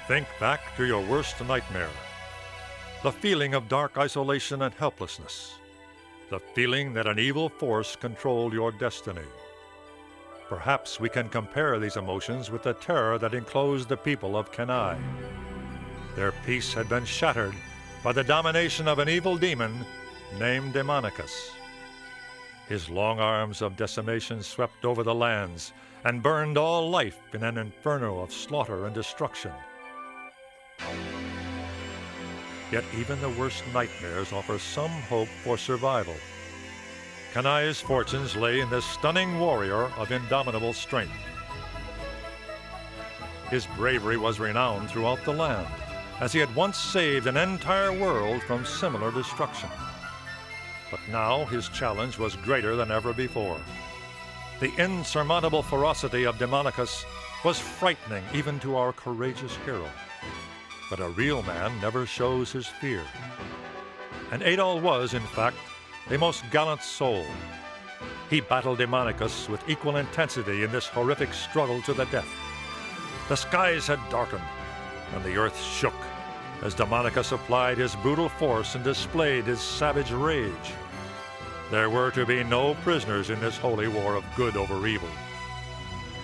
Think back to your worst nightmare. The feeling of dark isolation and helplessness. The feeling that an evil force controlled your destiny. Perhaps we can compare these emotions with the terror that enclosed the people of Kenai. Their peace had been shattered by the domination of an evil demon named Demonicus. His long arms of decimation swept over the lands and burned all life in an inferno of slaughter and destruction. Yet even the worst nightmares offer some hope for survival. Kenai's fortunes lay in this stunning warrior of indomitable strength. His bravery was renowned throughout the land, as he had once saved an entire world from similar destruction. But now his challenge was greater than ever before. The insurmountable ferocity of Demonicus was frightening even to our courageous hero. But a real man never shows his fear. And Adol was, in fact, a most gallant soul. He battled Demonicus with equal intensity in this horrific struggle to the death. The skies had darkened, and the earth shook as Demonicus applied his brutal force and displayed his savage rage. There were to be no prisoners in this holy war of good over evil.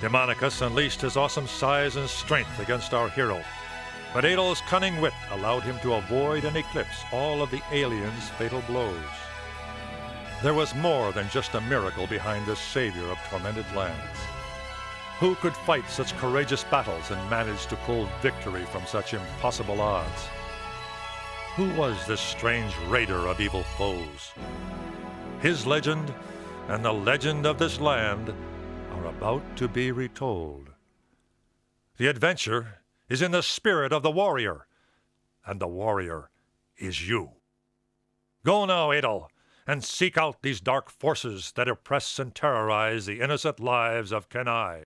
Demonicus unleashed his awesome size and strength against our hero, but Adol's cunning wit allowed him to avoid and eclipse all of the alien's fatal blows. There was more than just a miracle behind this savior of tormented lands. Who could fight such courageous battles and manage to pull victory from such impossible odds? Who was this strange raider of evil foes? His legend and the legend of this land are about to be retold. The adventure is in the spirit of the warrior, and the warrior is you. Go now, Adol, and seek out these dark forces that oppress and terrorize the innocent lives of Kenai.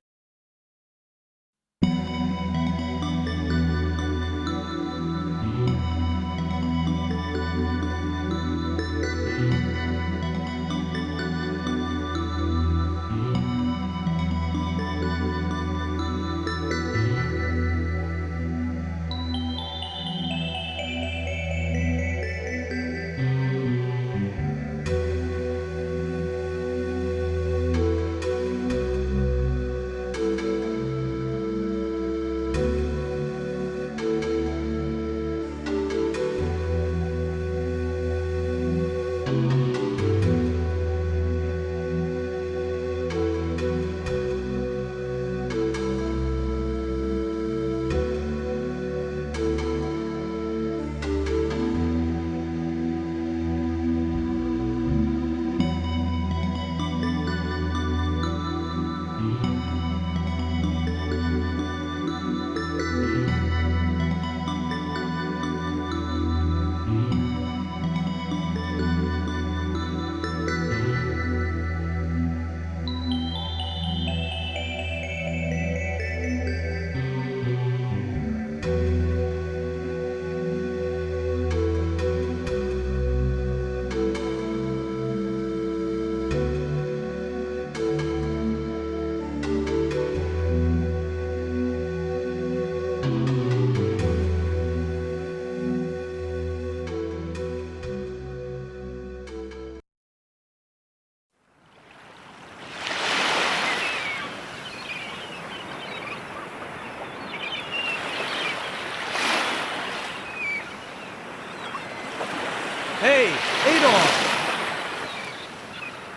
Hey, Adol!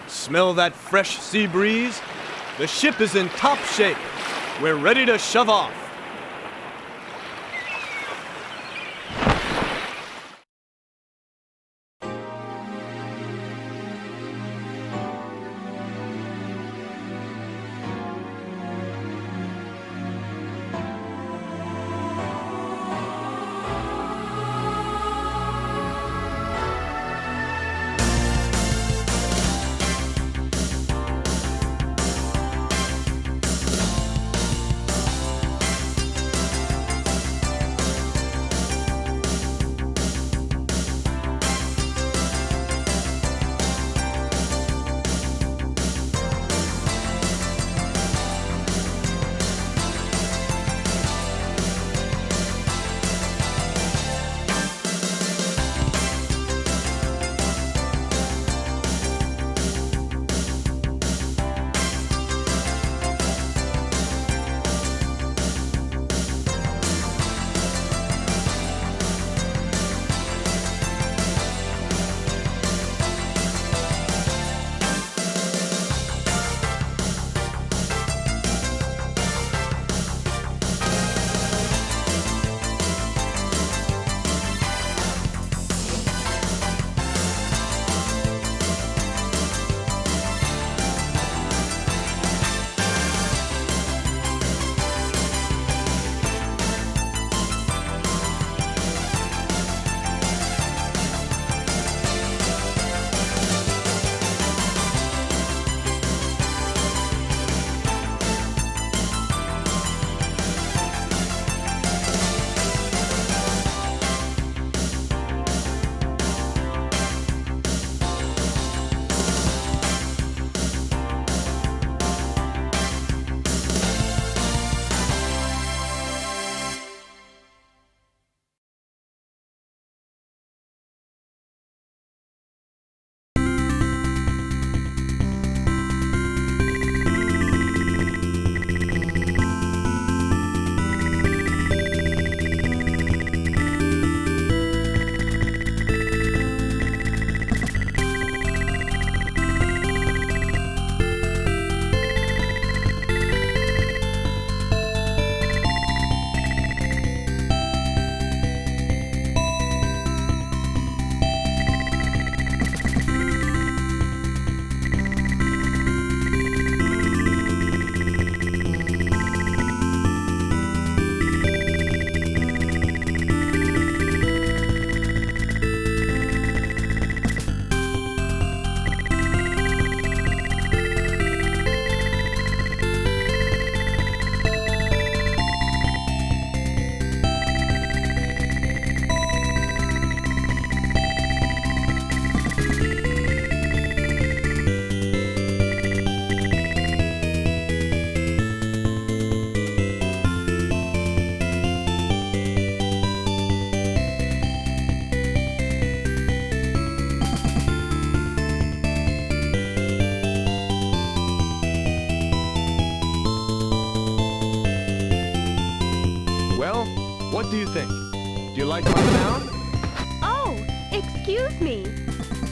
Smell that fresh sea breeze? The ship is in top shape. We're ready to shove off. think? Do you like my town? Oh, excuse me.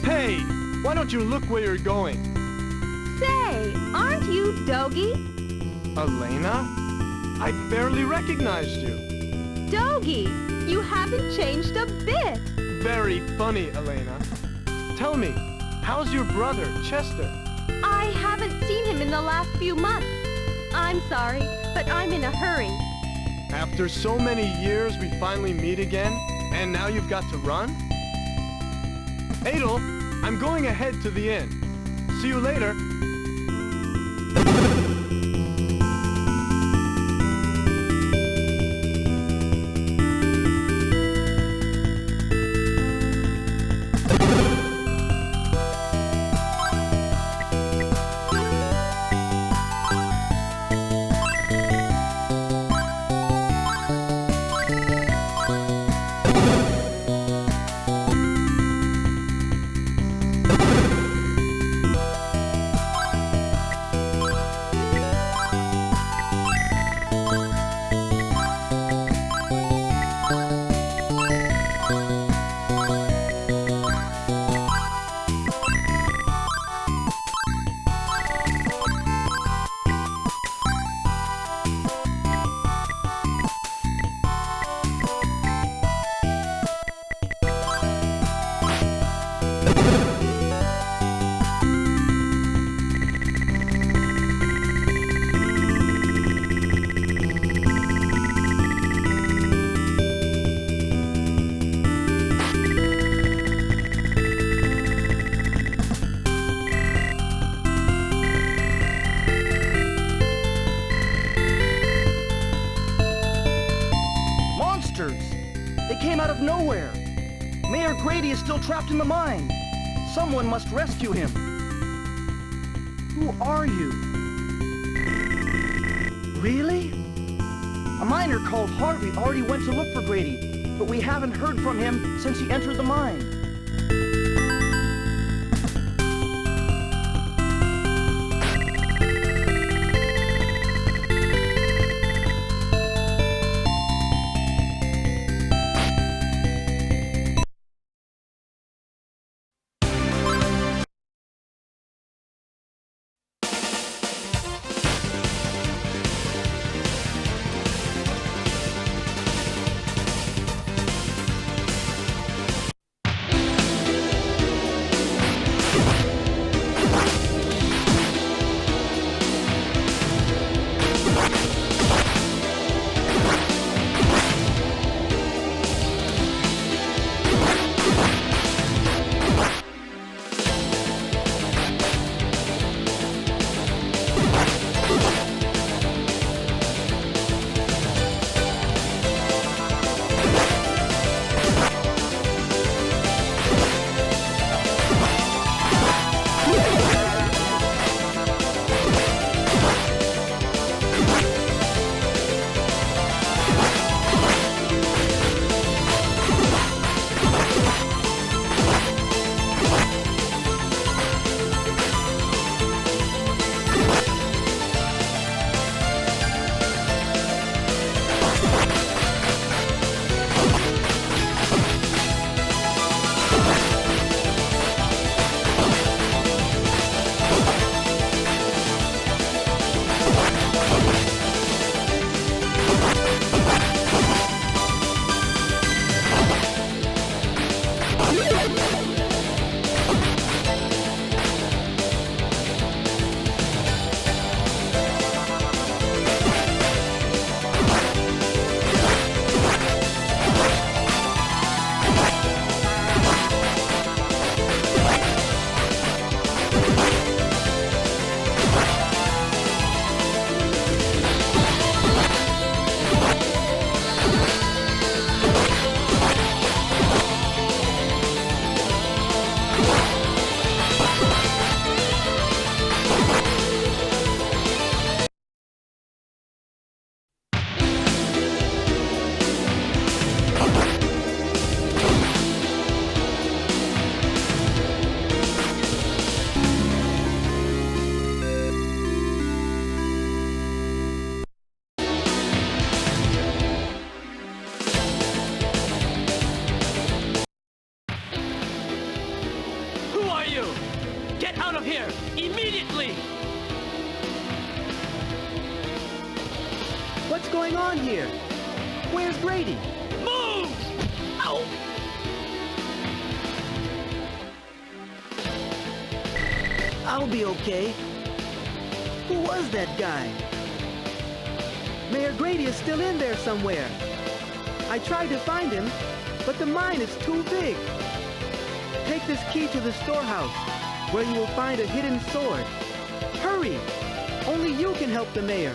Hey, why don't you look where you're going? Say, aren't you Dogi? Elena? I barely recognized you. Dogi, you haven't changed a bit. Very funny, Elena. Tell me, how's your brother, Chester? I haven't seen him in the last few months. I'm sorry, but I'm in a hurry. After so many years, we finally meet again, and now you've got to run? Adol, I'm going ahead to the inn. See you later. Nowhere. Mayor Grady is still trapped in the mine. Someone must rescue him. Who are you? Really? A miner called Harvey already went to look for Grady, but we haven't heard from him since he entered the mine. What's going on here? Where's Grady? Move! Ow! I'll be okay. Who was that guy? Mayor Grady is still in there somewhere. I tried to find him, but the mine is too big. Take this key to the storehouse, where you will find a hidden sword. Hurry! Only you can help the mayor.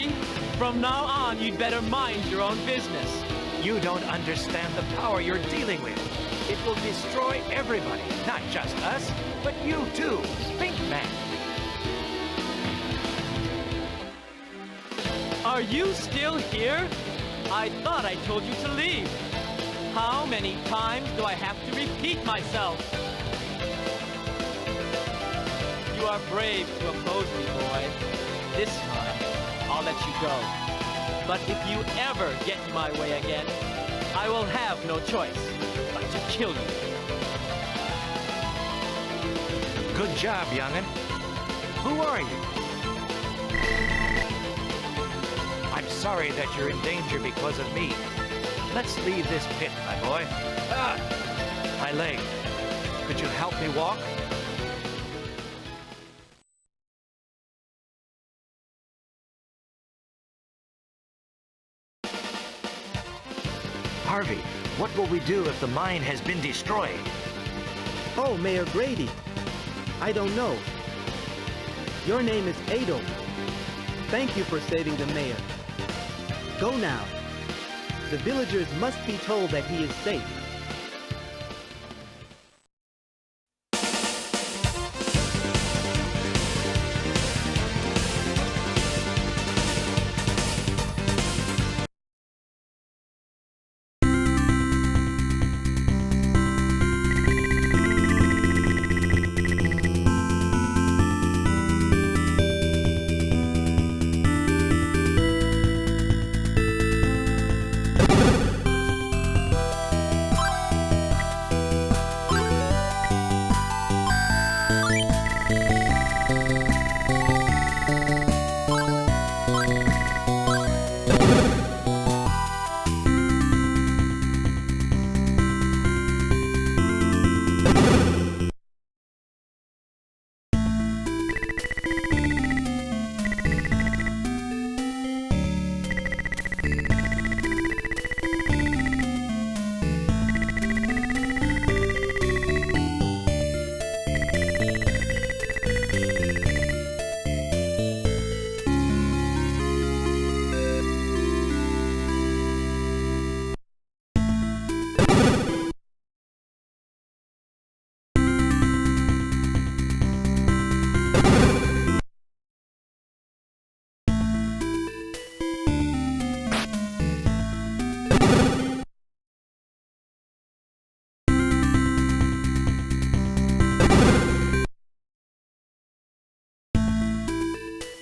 Harvey. From now on, you'd better mind your own business. You don't understand the power you're dealing with. It will destroy everybody, not just us, but you too, Pink Man. Are you still here? I thought I told you to leave. How many times do I have to repeat myself? You are brave to oppose me, boy. This time, I'll let you go. But if you ever get in my way again, I will have no choice but to kill you. Good job, young'un. Who are you? I'm sorry that you're in danger because of me. Let's leave this pit, my boy. Ah! My leg. Could you help me walk? Harvey, what will we do if the mine has been destroyed? Oh, Mayor Grady. I don't know. Your name is Adol. Thank you for saving the mayor. Go now. The villagers must be told that he is safe.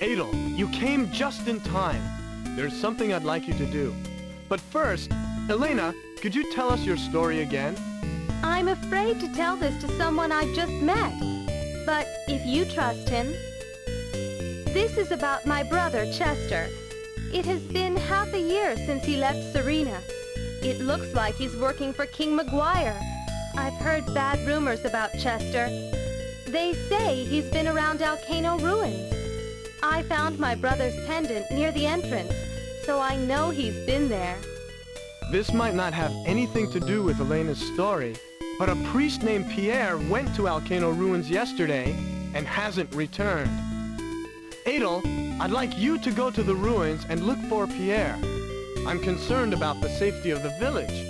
Adol, you came just in time. There's something I'd like you to do. But first, Elena, could you tell us your story again? I'm afraid to tell this to someone I've just met. But if you trust him... This is about my brother, Chester. It has been half a year since he left Serena. It looks like he's working for King Maguire. I've heard bad rumors about Chester. They say he's been around Alcano Ruins. I found my brother's pendant near the entrance, so I know he's been there. This might not have anything to do with Elena's story, but a priest named Pierre went to Alcano Ruins yesterday and hasn't returned. Adol, I'd like you to go to the ruins and look for Pierre. I'm concerned about the safety of the village.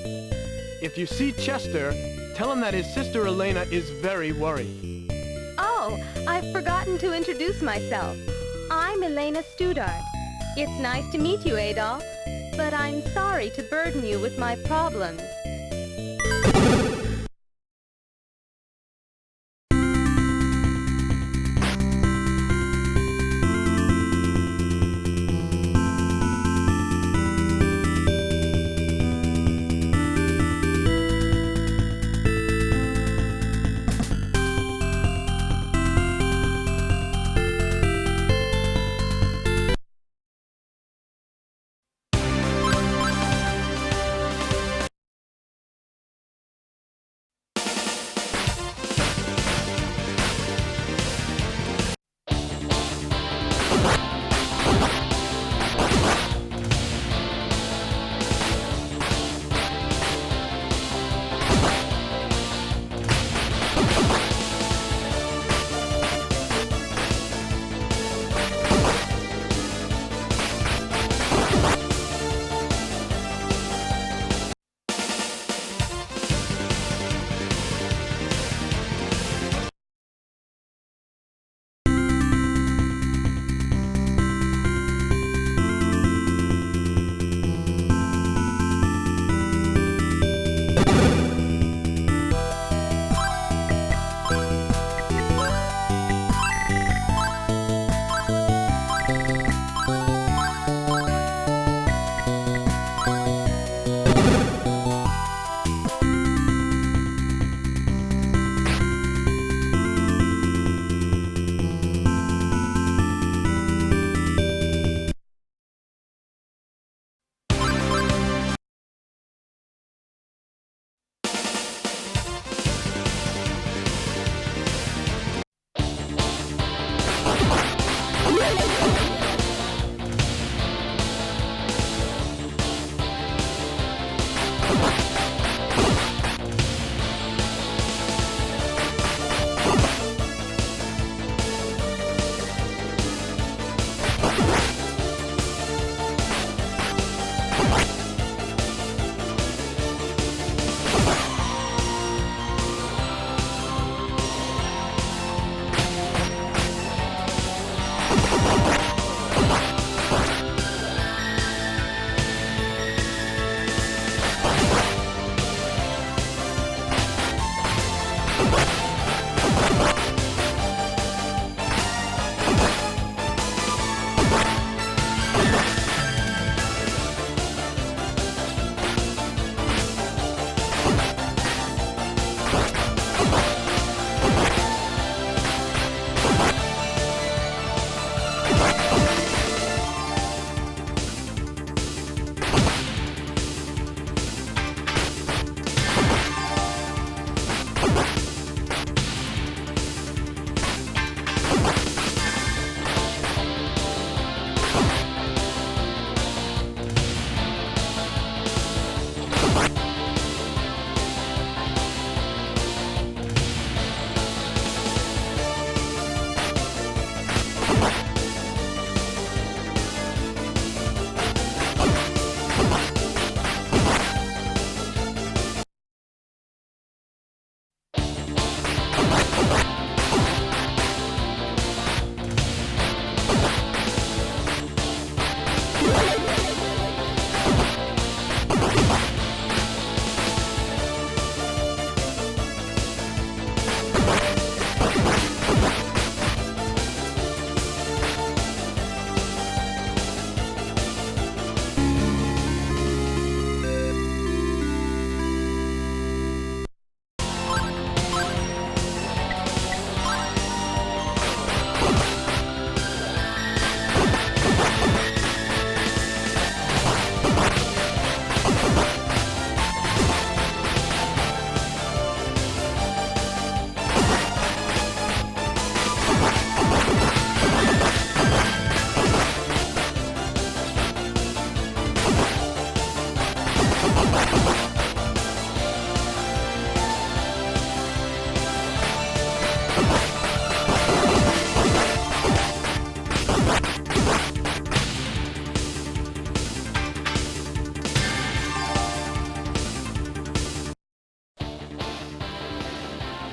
If you see Chester, tell him that his sister Elena is very worried. Oh, I've forgotten to introduce myself. I'm Elena Studart. It's nice to meet you, Adol, but I'm sorry to burden you with my problems.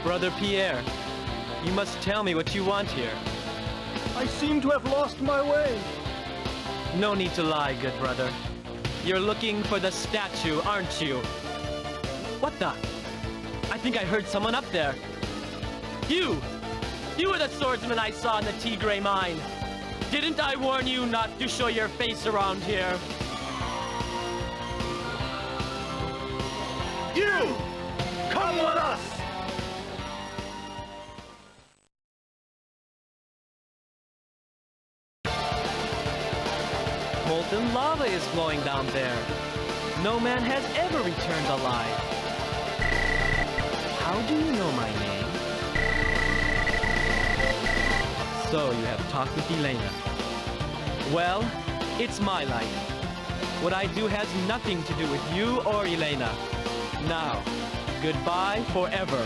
Brother Pierre, you must tell me what you want here. I seem to have lost my way. No need to lie, good brother. You're looking for the statue, aren't you? What the? I think I heard someone up there. You! You were the swordsman I saw in the Tigray mine. Didn't I warn you not to show your face around here? You! Come with us! Molten lava is flowing down there. No man has ever returned alive. How do you know my name? So you have talked with Elena. Well, it's my life. What I do has nothing to do with you or Elena. Now, goodbye forever.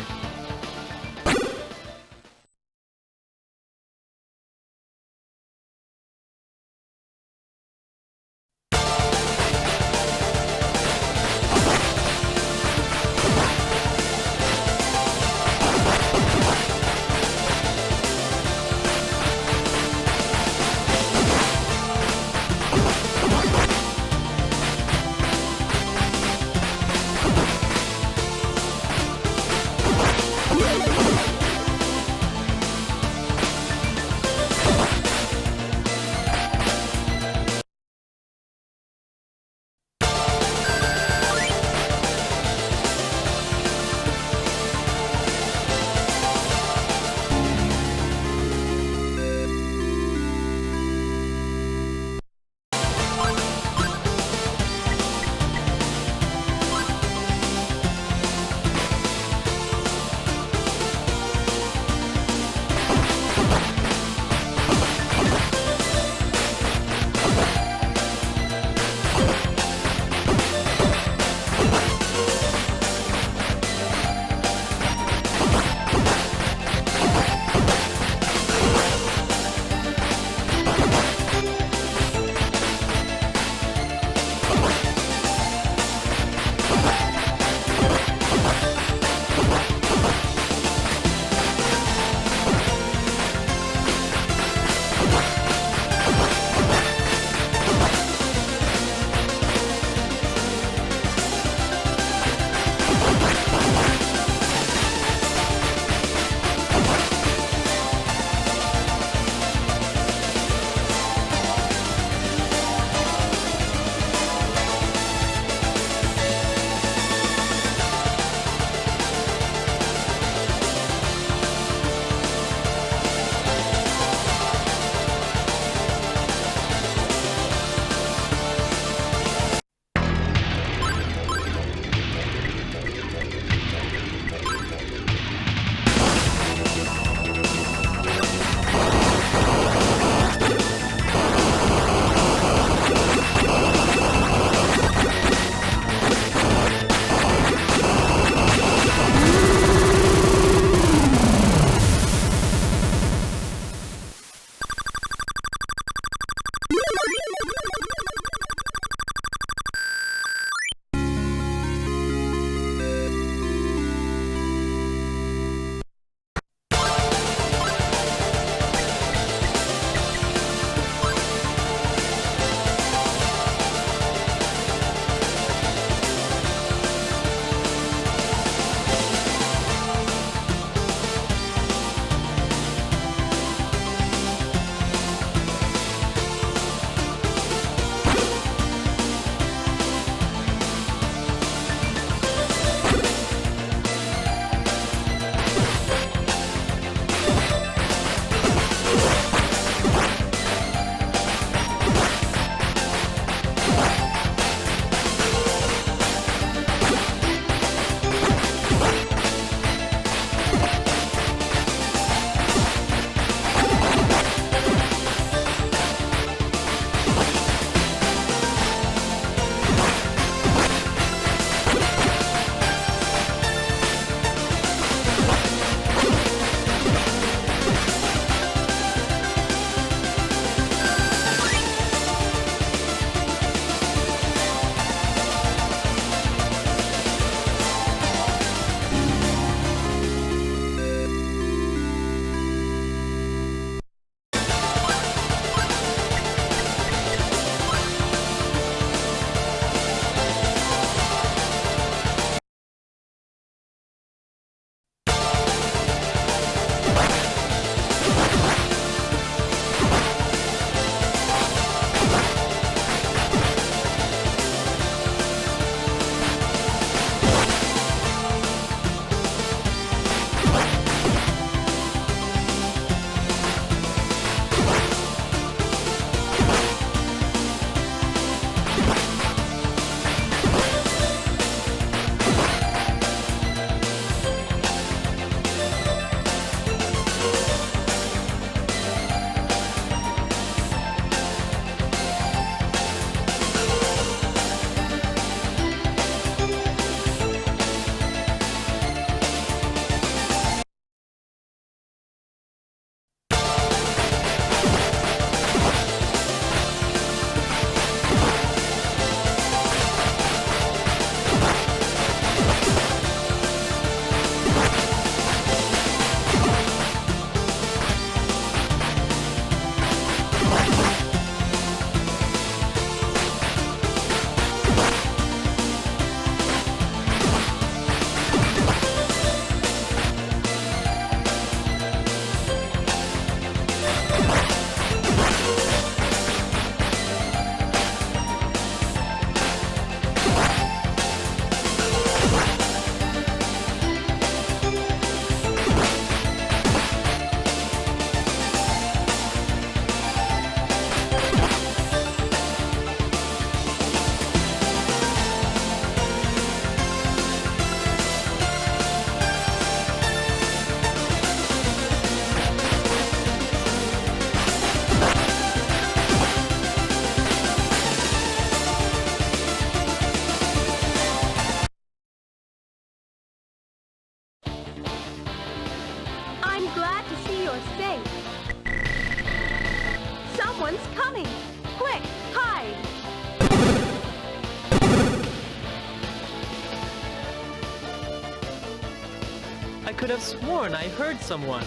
could have sworn I heard someone.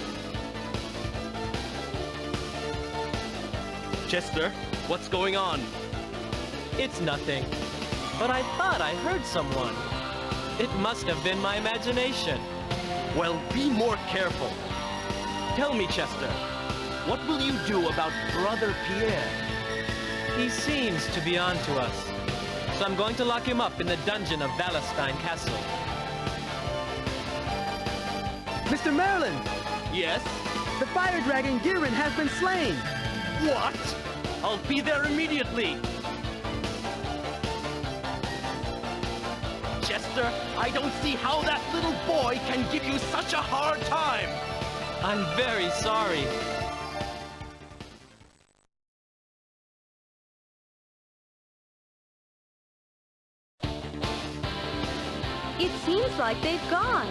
Chester, what's going on? It's nothing. But I thought I heard someone. It must have been my imagination. Well, be more careful. Tell me, Chester, what will you do about Brother Pierre? He seems to be on to us. So I'm going to lock him up in the dungeon of Valestein Castle. Mr. Merlin, Yes? the fire dragon Girin has been slain. What? I'll be there immediately. Chester, I don't see how that little boy can give you such a hard time. I'm very sorry. It seems like they've gone.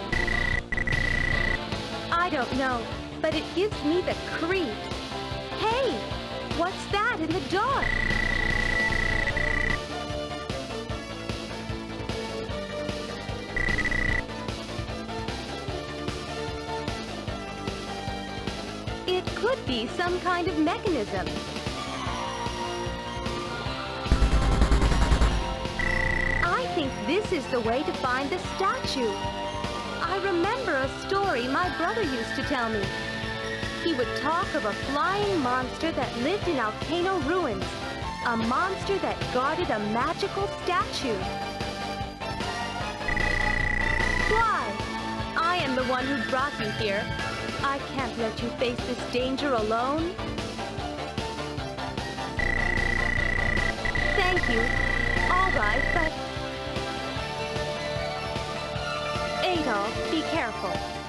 I don't know, but it gives me the creeps. Hey, what's that in the dark? It could be some kind of mechanism. I think this is the way to find the statue. I remember a story my brother used to tell me. He would talk of a flying monster that lived in volcano ruins. A monster that guarded a magical statue. Why? I am the one who brought you here. I can't let you face this danger alone. Thank you. All right, but... Adol, be careful.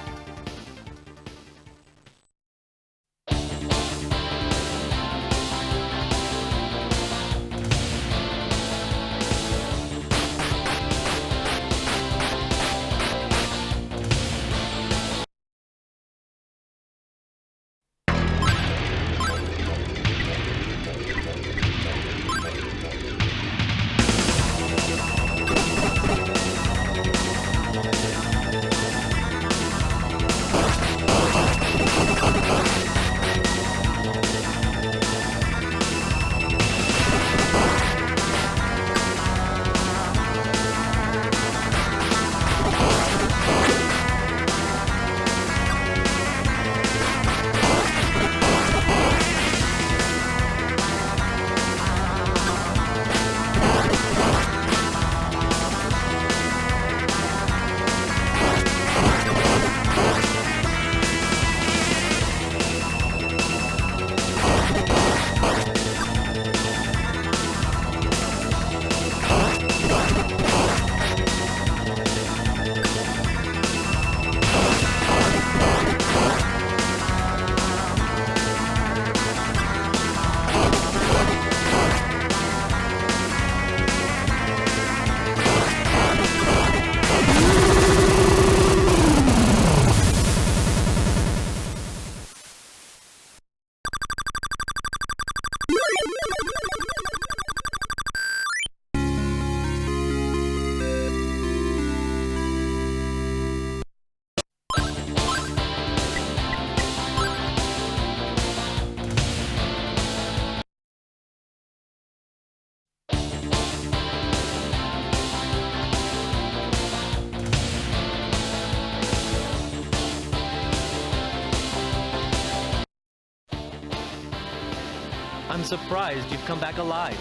I'm surprised you've come back alive.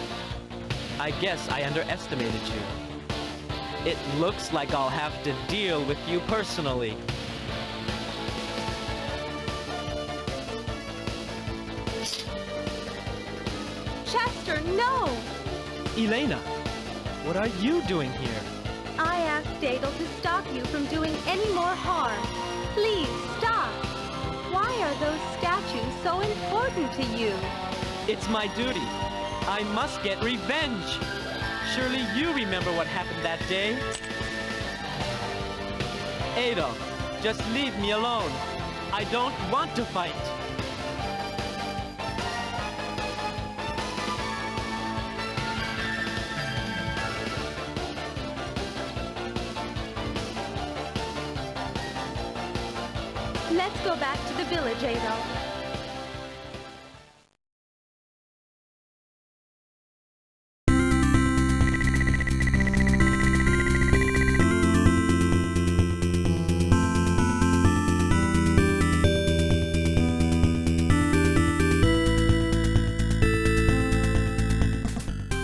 I guess I underestimated you. It looks like I'll have to deal with you personally. Chester, no! Elena, what are you doing here? I asked Adol to stop you from doing any more harm. Please, stop! Why are those statues so important to you? It's my duty. I must get revenge. Surely you remember what happened that day? Adol, just leave me alone. I don't want to fight. Let's go back to the village, Adol.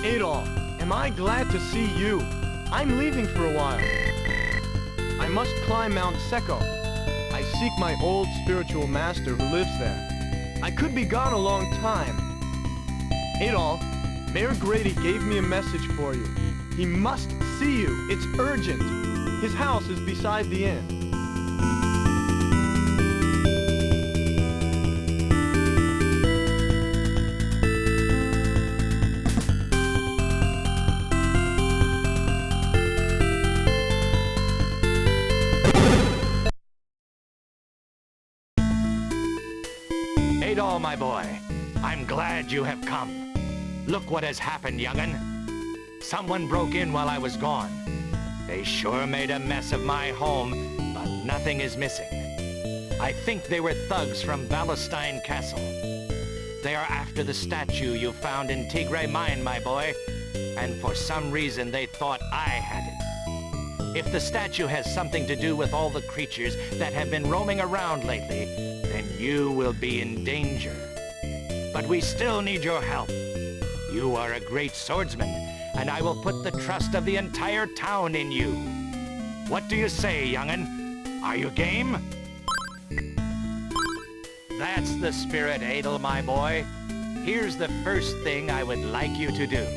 Adol, am I glad to see you? I'm leaving for a while. I must climb Mount Secco. I seek my old spiritual master who lives there. I could be gone a long time. Adol, Mayor Grady gave me a message for you. He must see you. It's urgent. His house is beside the inn. Adol, my boy, I'm glad you have come. Look what has happened, young'un. Someone broke in while I was gone. They sure made a mess of my home, but nothing is missing. I think they were thugs from Valestein Castle. They are after the statue you found in Tigray Mine, my boy, and for some reason they thought I had it. If the statue has something to do with all the creatures that have been roaming around lately, then you will be in danger. But we still need your help. You are a great swordsman, and I will put the trust of the entire town in you. What do you say, young'un? Are you game? That's the spirit, Adol, my boy. Here's the first thing I would like you to do.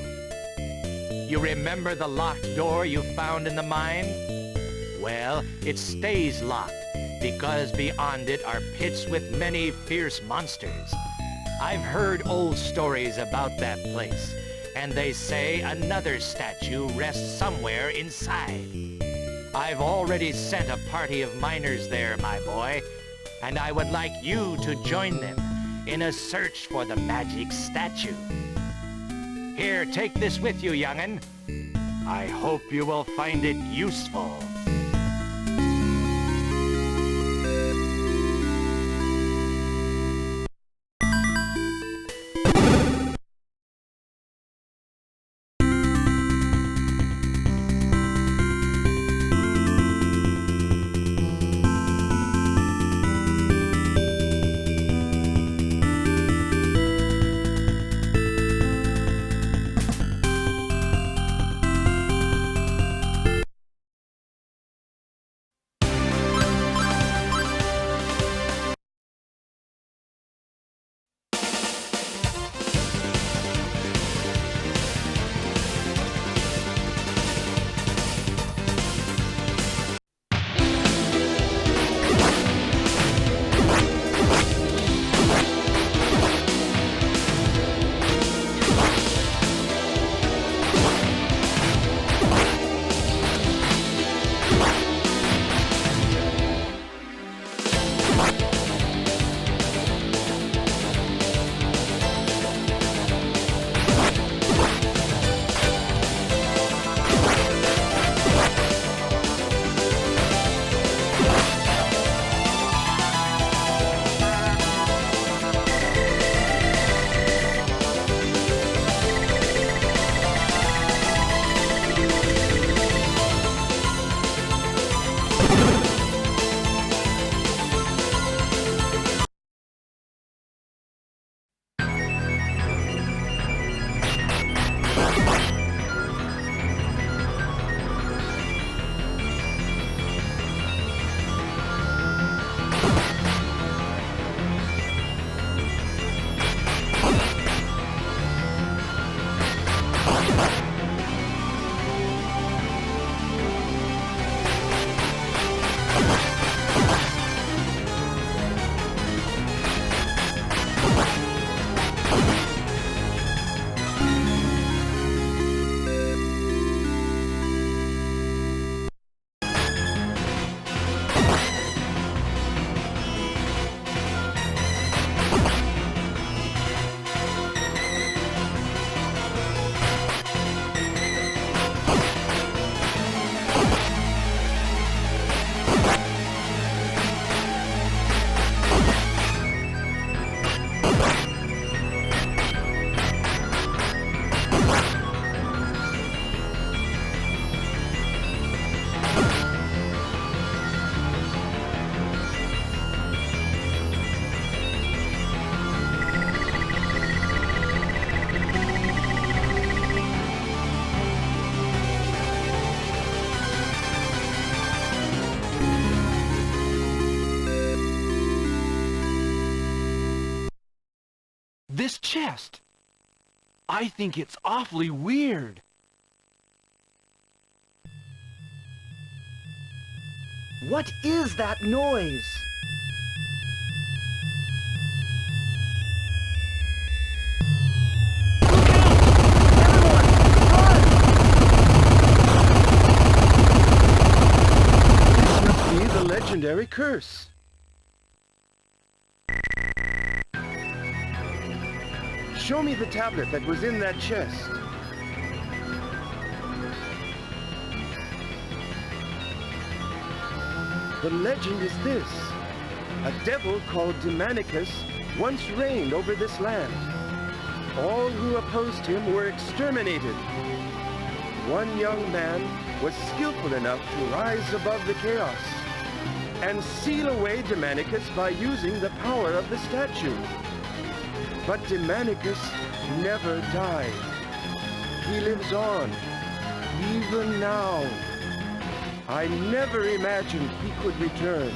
You remember the locked door you found in the mine? Well, it stays locked, because beyond it are pits with many fierce monsters. I've heard old stories about that place, and they say another statue rests somewhere inside. I've already sent a party of miners there, my boy, and I would like you to join them in a search for the magic statue. Here, take this with you, young'un. I hope you will find it useful. chest. I think it's awfully weird. What is that noise? The legendary curse. Show me the tablet that was in that chest. The legend is this. A devil called Demonicus once reigned over this land. All who opposed him were exterminated. One young man was skillful enough to rise above the chaos and seal away Demonicus by using the power of the statue. But Demonicus never died. He lives on, even now. I never imagined he could return.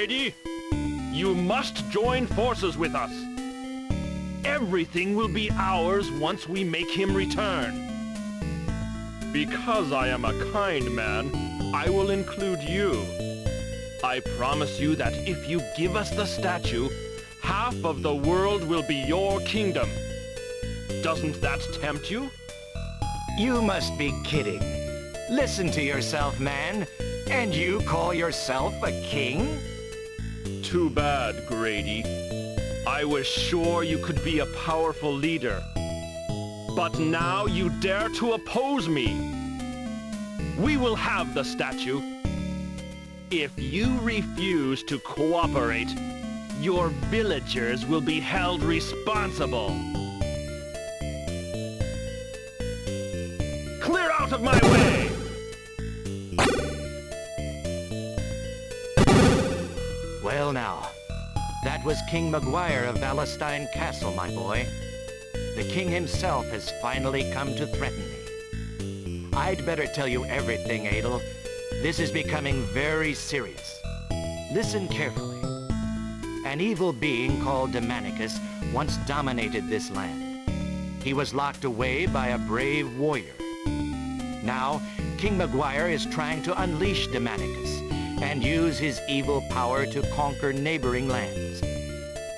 Grady. You must join forces with us. Everything will be ours once we make him return. Because I am a kind man, I will include you. I promise you that if you give us the statue, half of the world will be your kingdom. Doesn't that tempt you? You must be kidding. Listen to yourself, man. And you call yourself a king? Too bad, Grady. I was sure you could be a powerful leader. But now you dare to oppose me. We will have the statue. If you refuse to cooperate, your villagers will be held responsible. Clear out of my way! Well now, that was King Maguire of Valestein Castle, my boy. The king himself has finally come to threaten me. I'd better tell you everything, Adol. This is becoming very serious. Listen carefully. An evil being called Demonicus once dominated this land. He was locked away by a brave warrior. Now, King Maguire is trying to unleash Demonicus and use his evil power to conquer neighboring lands.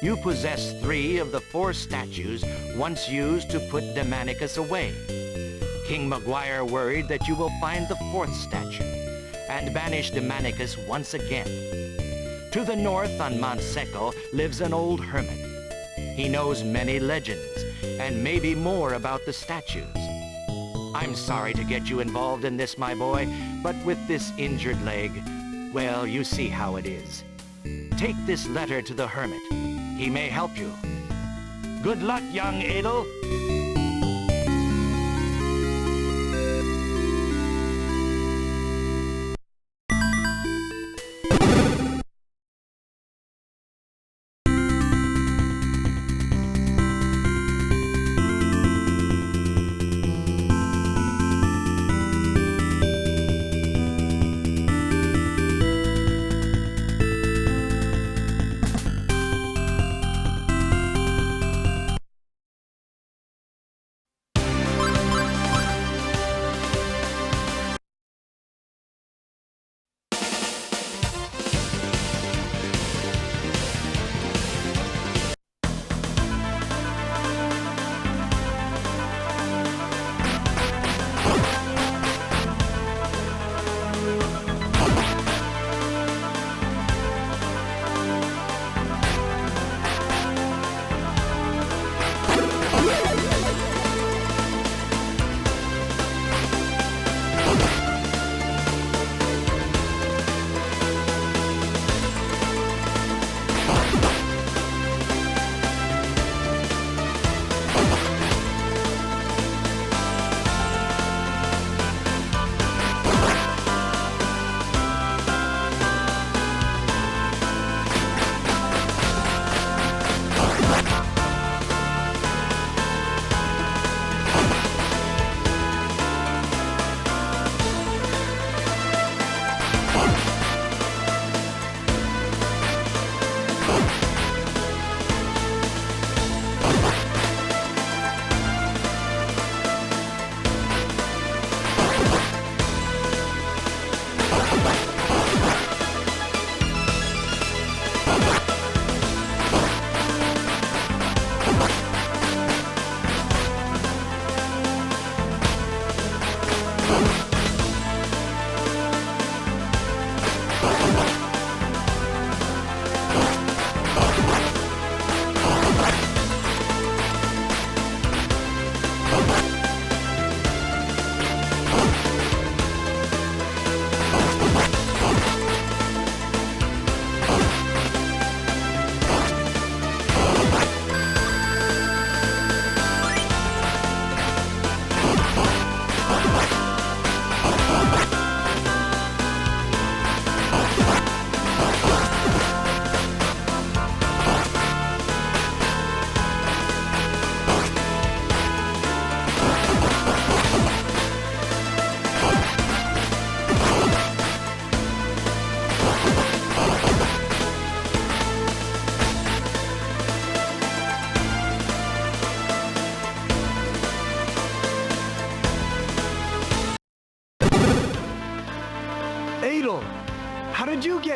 You possess 3 of the 4 statues once used to put Demonicus away. King Maguire worried that you will find the 4th statue and banish Demonicus once again. To the north on Mount Seco lives an old hermit. He knows many legends and maybe more about the statues. I'm sorry to get you involved in this, my boy, but with this injured leg, well, you see how it is. Take this letter to the hermit. He may help you. Good luck, young Adol.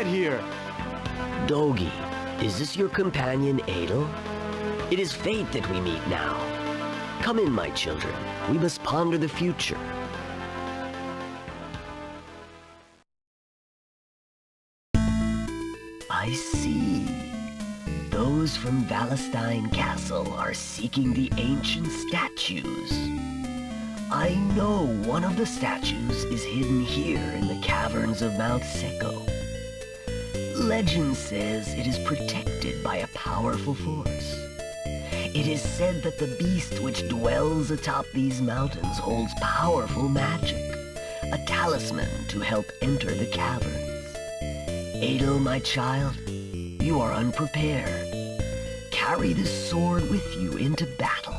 get here? Dogi, is this your companion, Adol? It is fate that we meet now. Come in, my children. We must ponder the future. I see. Those from Valestein Castle are seeking the ancient statues. I know one of the statues is hidden here in the caverns of Mount Seco. Legend says it is protected by a powerful force. It is said that the beast which dwells atop these mountains holds powerful magic, a talisman to help enter the caverns. Adol, my child, you are unprepared. Carry this sword with you into battle.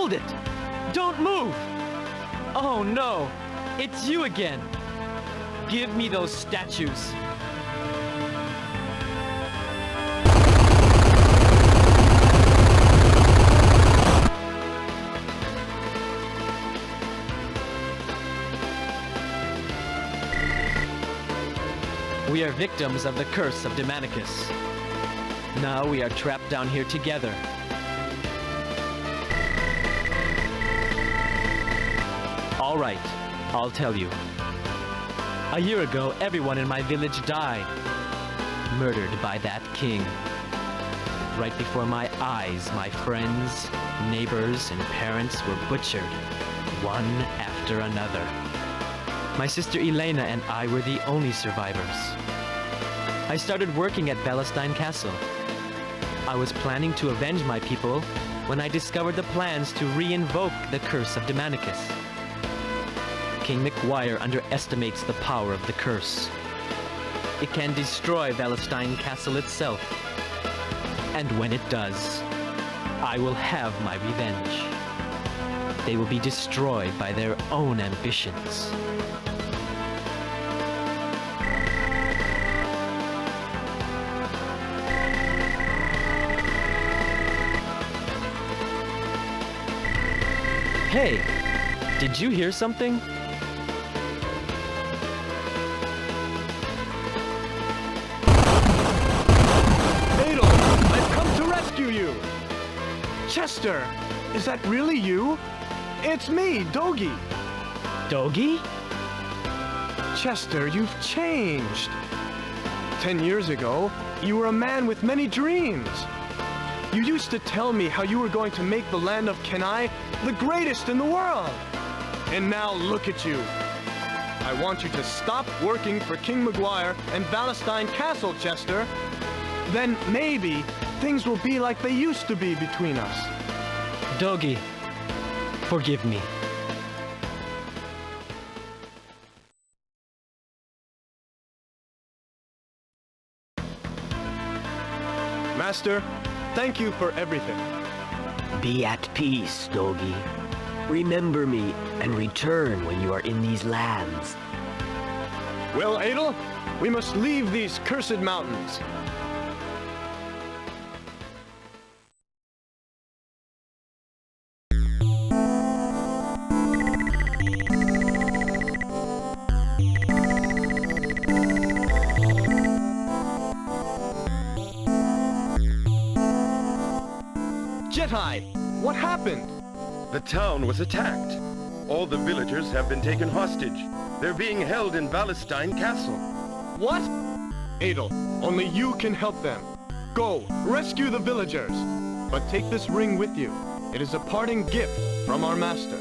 Hold it! Don't move! Oh no! It's you again! Give me those statues! We are victims of the curse of Demonicus. Now we are trapped down here together. All right, I'll tell you. A year ago, everyone in my village died. Murdered by that king. Right before my eyes, my friends, neighbors, and parents were butchered, one after another. My sister Elena and I were the only survivors. I started working at Valestein Castle. I was planning to avenge my people when I discovered the plans to re-invoke the curse of Demonicus. King McGuire underestimates the power of the curse. It can destroy Valestein Castle itself. And when it does, I will have my revenge. They will be destroyed by their own ambitions. Hey, did you hear something? Adol, I've come to rescue you! Chester, is that really you? It's me, Dogi. Dogi? Chester, you've changed. 10 years ago, you were a man with many dreams. You used to tell me how you were going to make the land of Kenai the greatest in the world. And now look at you. I want you to stop working for King McGuire and Valestein Castle, Chester. Then maybe things will be like they used to be between us. Dogi, forgive me. Master, thank you for everything. Be at peace, Dogi. Remember me and return when you are in these lands. Well, Adol, we must leave these cursed mountains. Jedi, what happened? The town was attacked. All the villagers have been taken hostage. They're being held in Valestein Castle. What? Adol, only you can help them. Go, rescue the villagers. But take this ring with you. It is a parting gift from our master.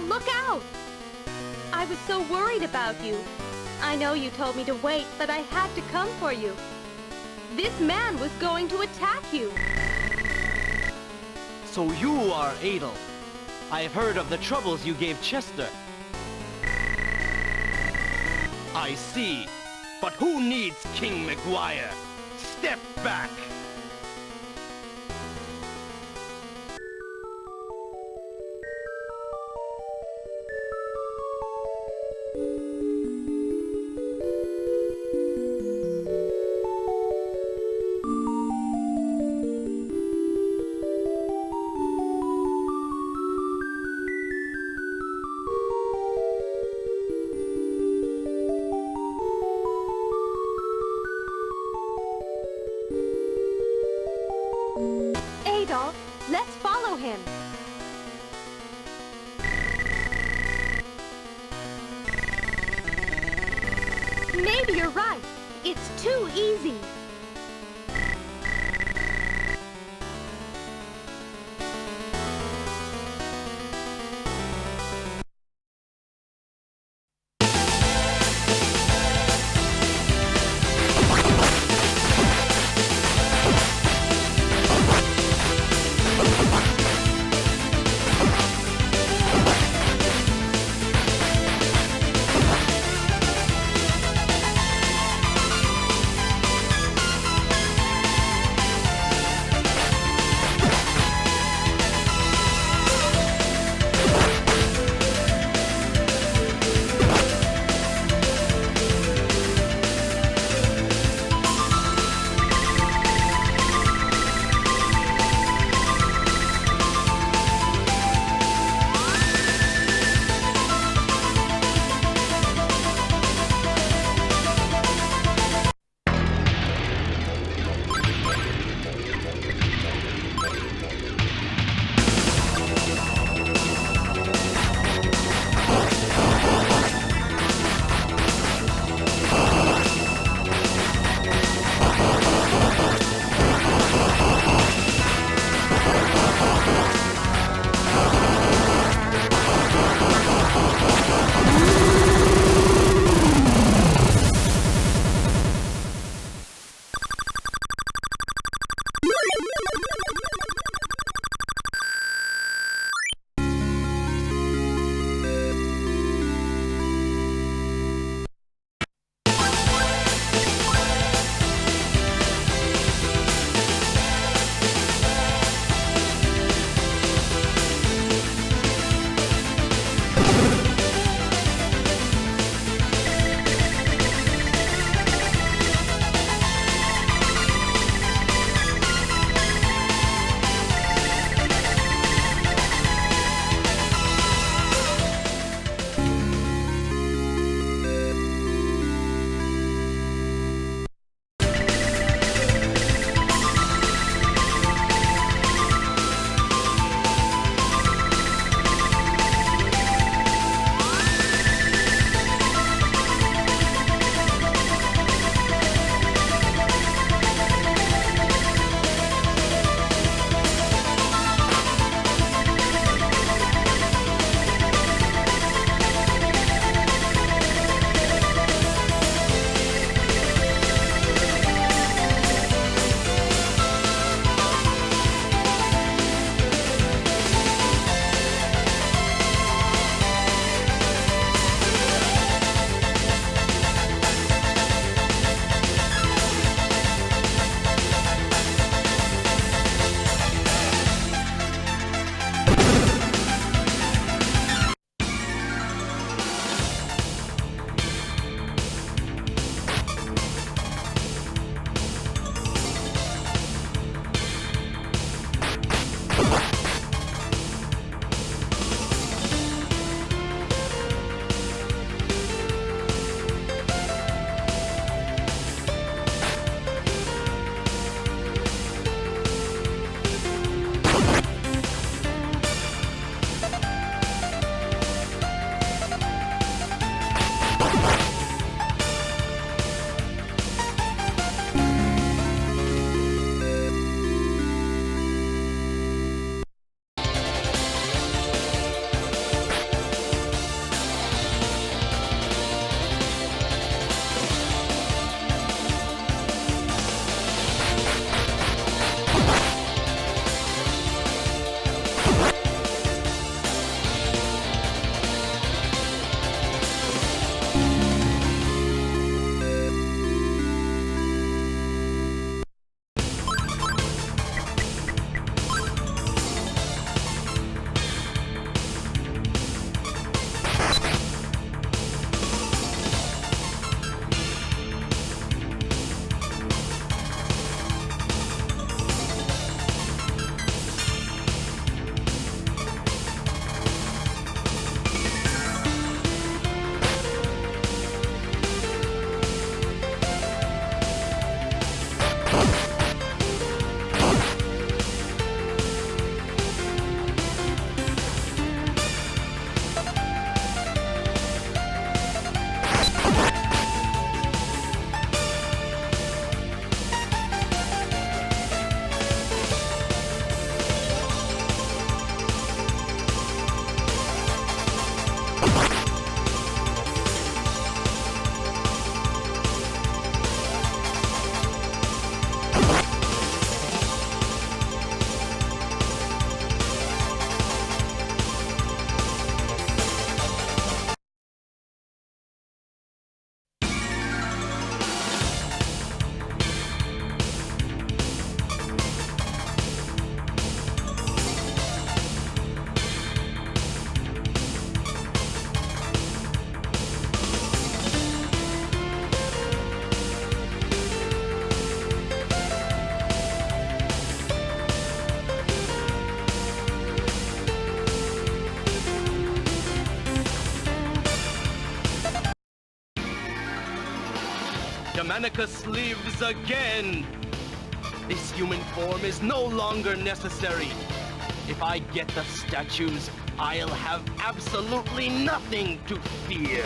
look out! I was so worried about you. I know you told me to wait, but I had to come for you. This man was going to attack you. So you are Adol. I have heard of the troubles you gave Chester. I see. But who needs King McGuire? Step back! Adol, let's follow him. Maybe you're right. It's too easy. Germanicus lives again! This human form is no longer necessary. If I get the statues, I'll have absolutely nothing to fear.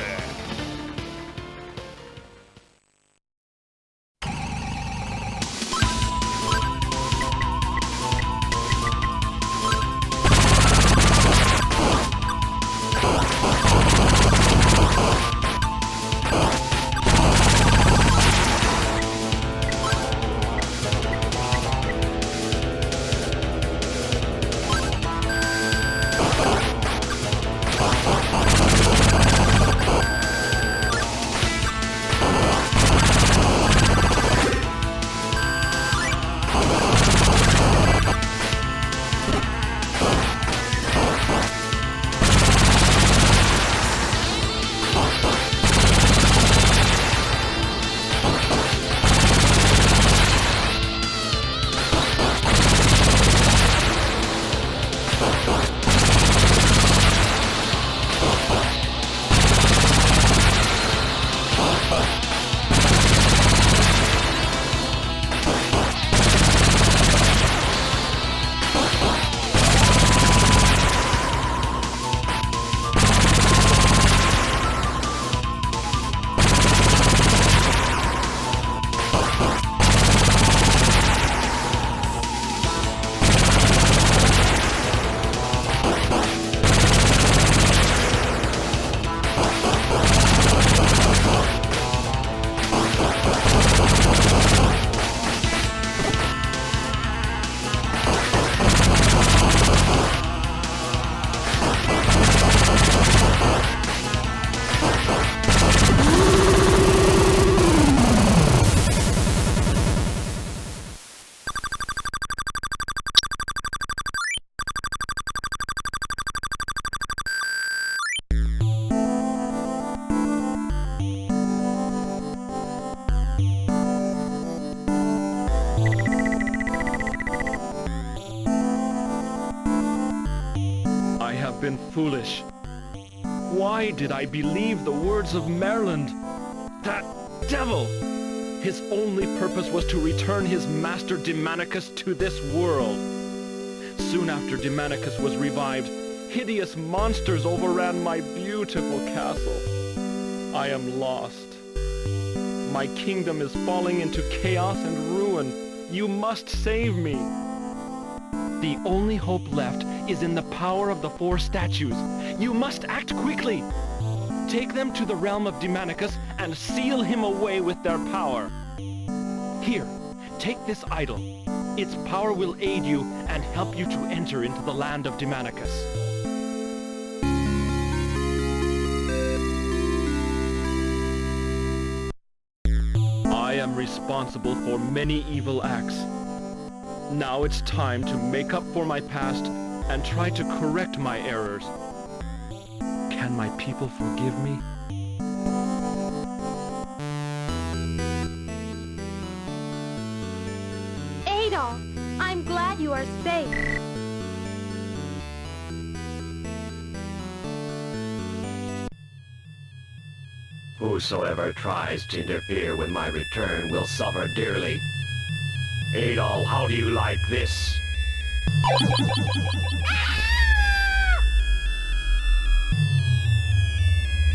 Been foolish. Why did I believe the words of Maryland? That devil! His only purpose was to return his master Demonicus to this world. Soon after Demonicus was revived, hideous monsters overran my beautiful castle. I am lost. My kingdom is falling into chaos and ruin. You must save me. The only hope left is in the power of the 4 statues. You must act quickly. Take them to the realm of Demonicus and seal him away with their power. Here, take this idol. Its power will aid you and help you to enter into the land of Demonicus. I am responsible for many evil acts. Now it's time to make up for my past and try to correct my errors. Can my people forgive me? Adol, I'm glad you are safe. Whosoever tries to interfere with my return will suffer dearly. Adol, how do you like this?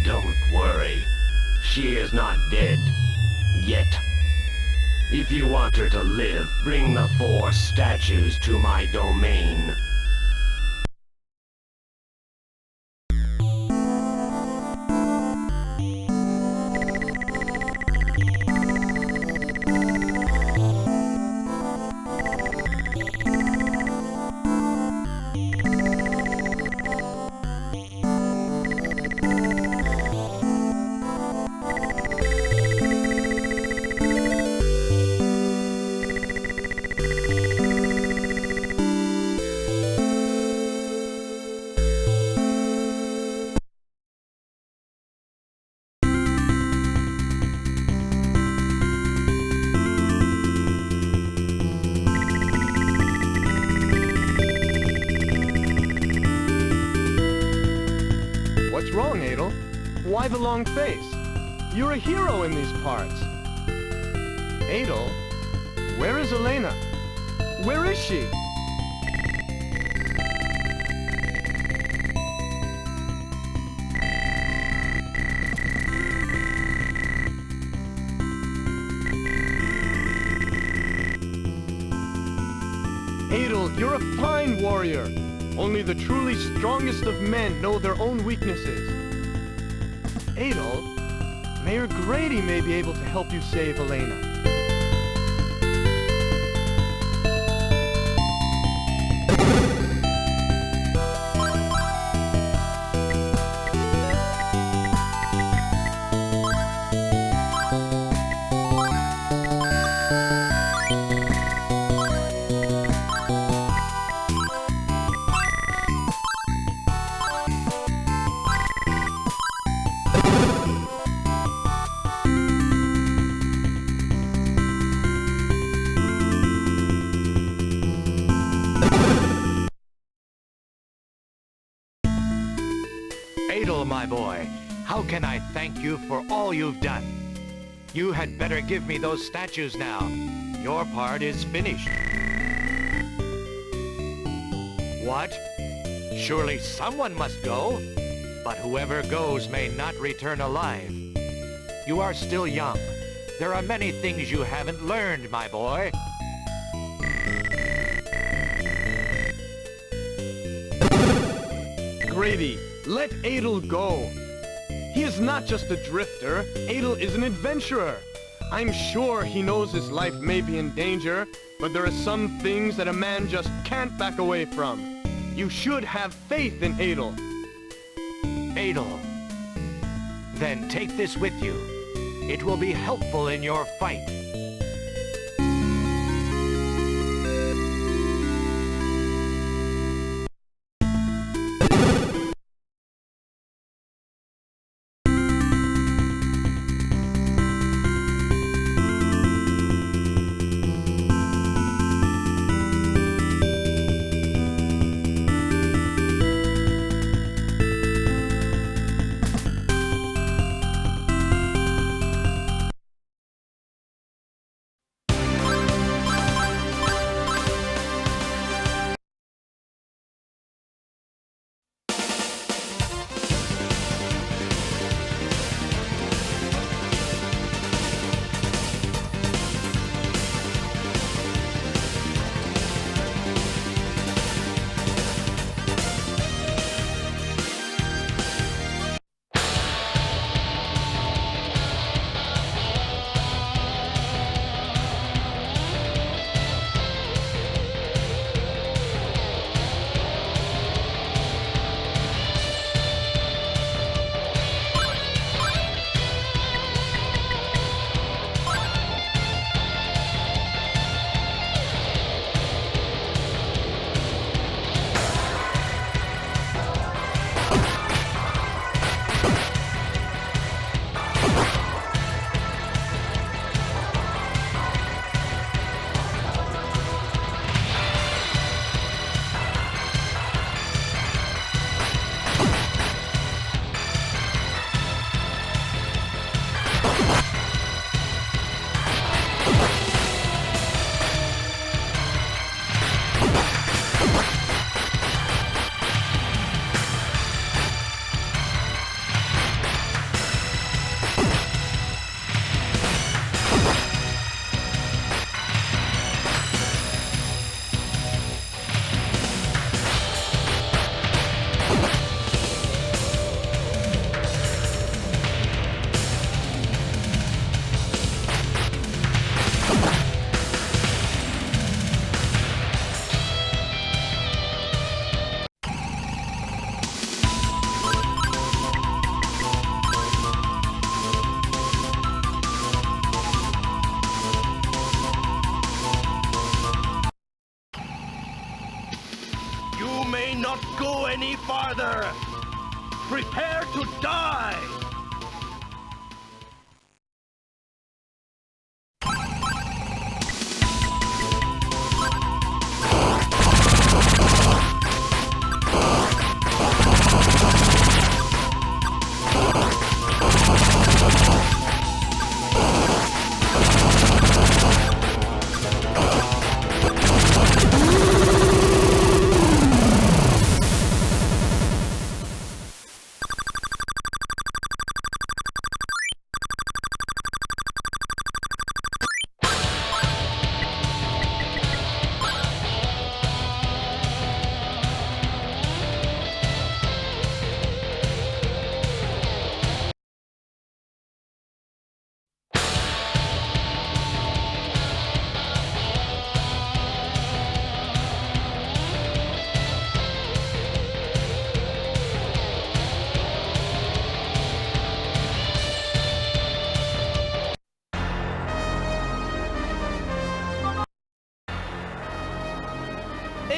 Don't worry. She is not dead. Yet. If you want her to live, bring the 4 statues to my domain. What's wrong, Adol? Why the long face? You're a hero in these parts. Adol? Where is Elena? Where is she? Adol, you're a fine warrior. Only the truly strongest of men know their own weaknesses. Adol, Mayor Grady may be able to help you save Elena. Adol, my boy, how can I thank you for all you've done? You had better give me those statues now. Your part is finished. What? Surely someone must go. But whoever goes may not return alive. You are still young. There are many things you haven't learned, my boy. Grady, let Adol go. He is not just a drifter. Adol is an adventurer. I'm sure he knows his life may be in danger, but there are some things that a man just can't back away from. You should have faith in Adol. Adol. Then take this with you. It will be helpful in your fight. Not go any farther! Prepare to die!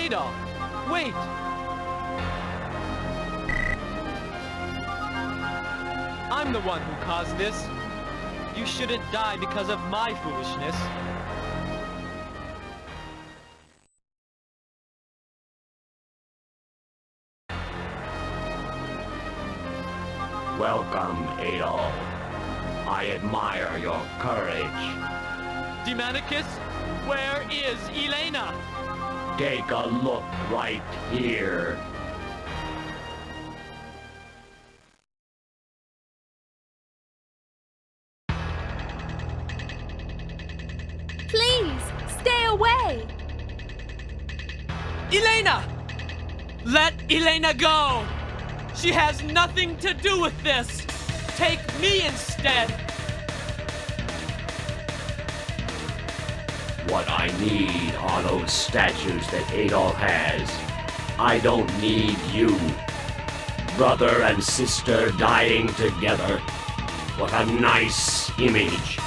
Adol, wait! I'm the one who caused this. You shouldn't die because of my foolishness. Welcome, Adol. I admire your courage. Demonicus, where is Elena? Take a look right here. Please, stay away! Elena! Let Elena go! She has nothing to do with this! Take me instead! What I need are those statues that Adol has. I don't need you. Brother and sister dying together. What a nice image.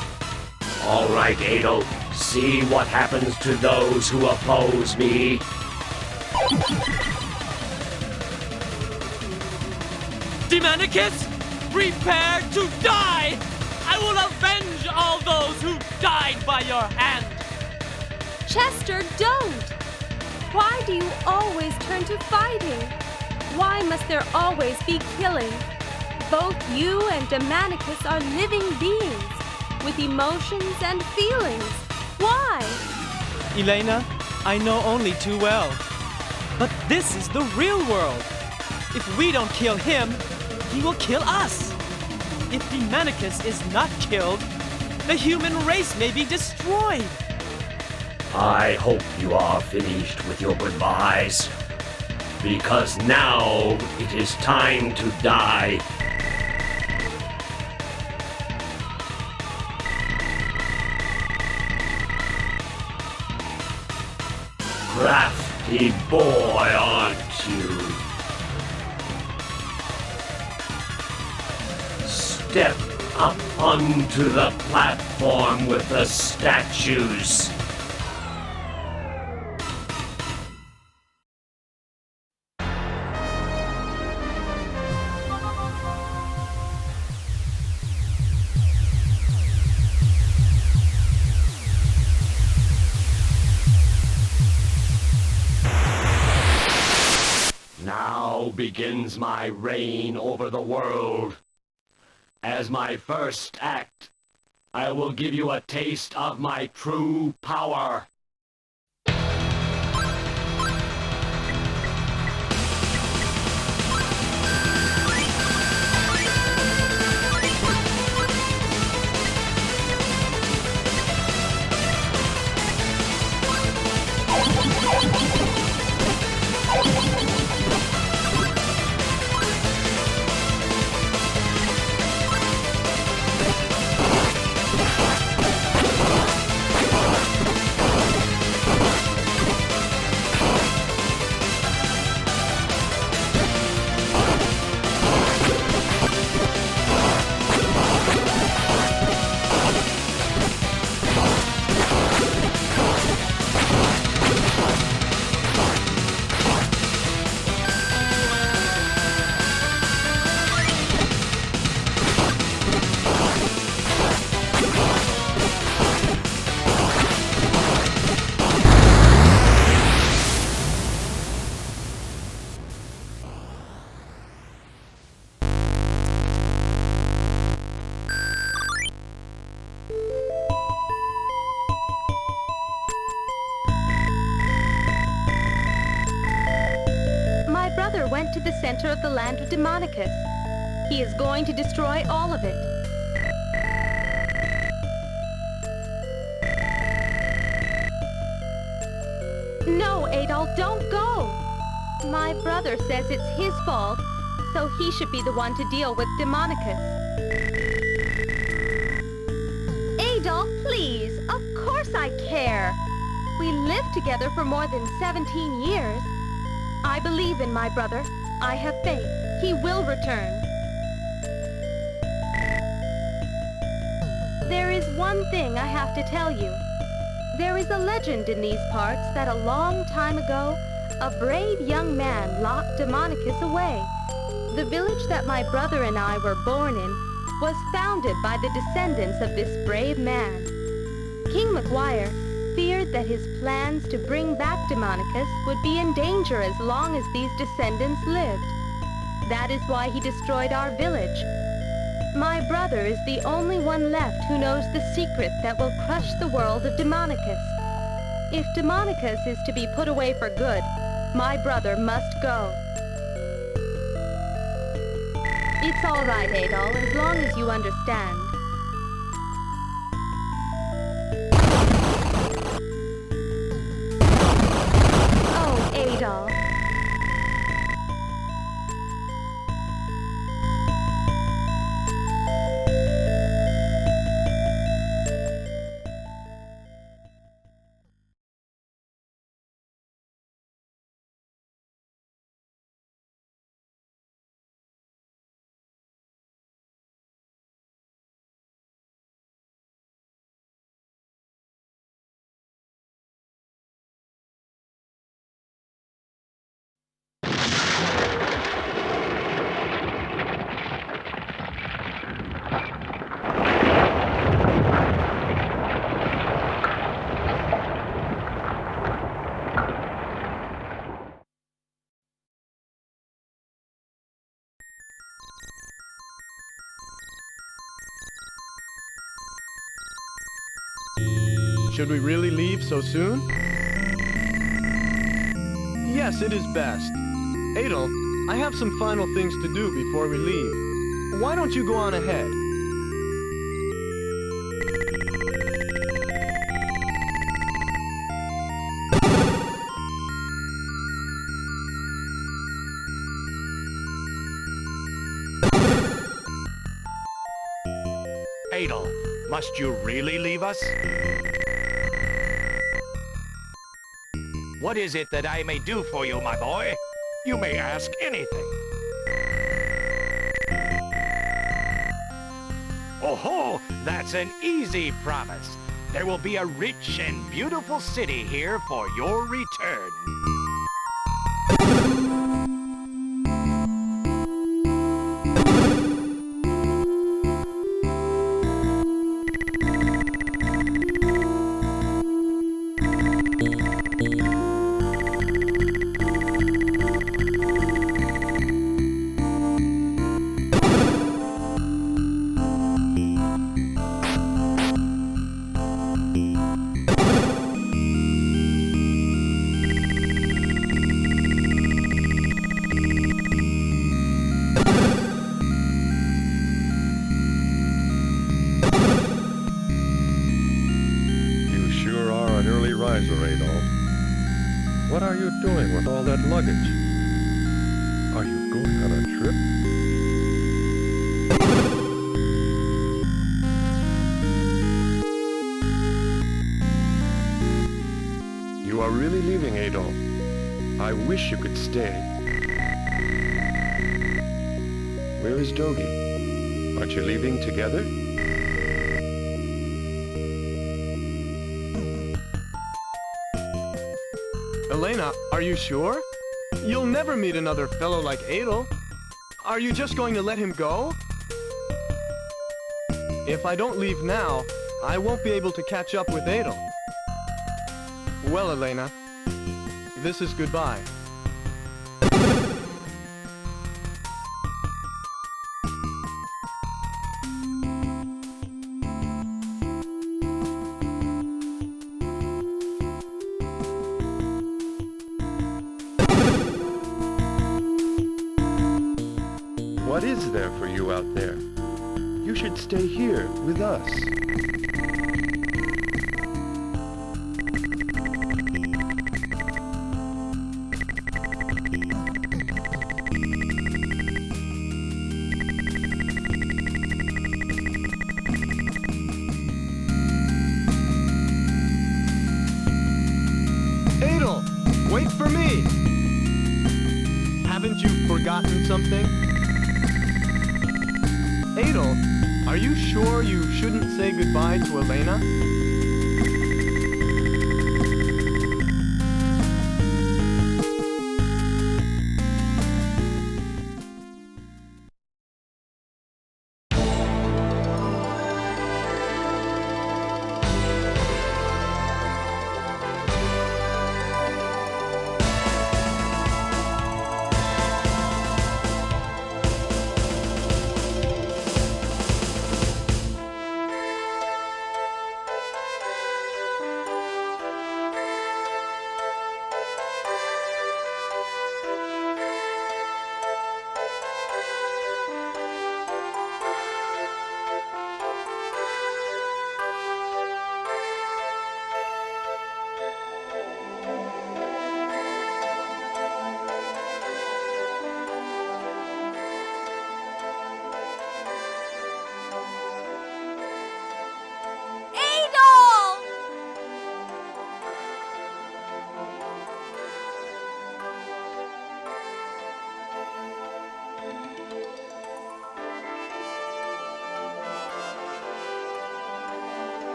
All right, Adol, see what happens to those who oppose me. Demonicus, prepare to die! I will avenge all those who died by your hand! Chester, don't! Why do you always turn to fighting? Why must there always be killing? Both you and Demonicus are living beings, with emotions and feelings. Why? Elena, I know only too well. But this is the real world. If we don't kill him, he will kill us. If Demonicus is not killed, the human race may be destroyed. I hope you are finished with your goodbyes. Because now it is time to die. Crafty boy, aren't you? Step up onto the platform with the statues. Now begins my reign over the world. As my first act, I will give you a taste of my true power. Went to the center of the land of Demonicus. He is going to destroy all of it. No, Adol, don't go! My brother says it's his fault, so he should be the one to deal with Demonicus. Adol, please! Of course I care! We lived together for more than 17 years. I believe in my brother. I have faith. He will return. There is one thing I have to tell you. There is a legend in these parts that a long time ago, A brave young man locked Demonicus away. The village that my brother and I were born in was founded by the descendants of this brave man. King McGuire feared that his plans to bring back Demonicus would be in danger as long as these descendants lived. That is why he destroyed our village. My brother is the only one left who knows the secret that will crush the world of Demonicus. If Demonicus is to be put away for good, my brother must go. It's all right, Adol, as long as you understand. Oh, Adol. Should we really leave so soon? Yes, it is best. Adol, I have some final things to do before we leave. Why don't you go on ahead? Adol, must you really leave us? What is it that I may do for you, my boy? You may ask anything. Oh-ho! That's an easy promise. There will be a rich and beautiful city here for your return. What are you doing with all that luggage? Are you going on a trip? You are really leaving, Adol. I wish you could stay. Where is Dogi? Aren't you leaving together? Elena, are you sure? You'll never meet another fellow like Adol. Are you just going to let him go? If I don't leave now, I won't be able to catch up with Adol. Well, Elena, this is goodbye. What is there for you out there? You should stay here with us. Adol, wait for me! Haven't you forgotten something? Adol, are you sure you shouldn't say goodbye to Elena?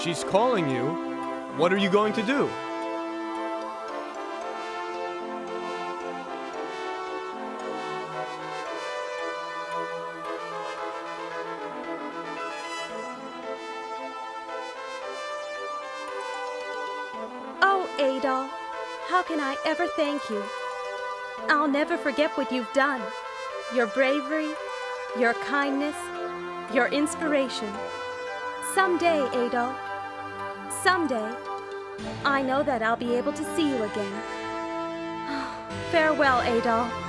she's calling you. What are you going to do? Oh, Adol, how can I ever thank you? I'll never forget what you've done. Your bravery, your kindness, your inspiration. Someday, Adol, someday, I know that I'll be able to see you again. Farewell, Adol.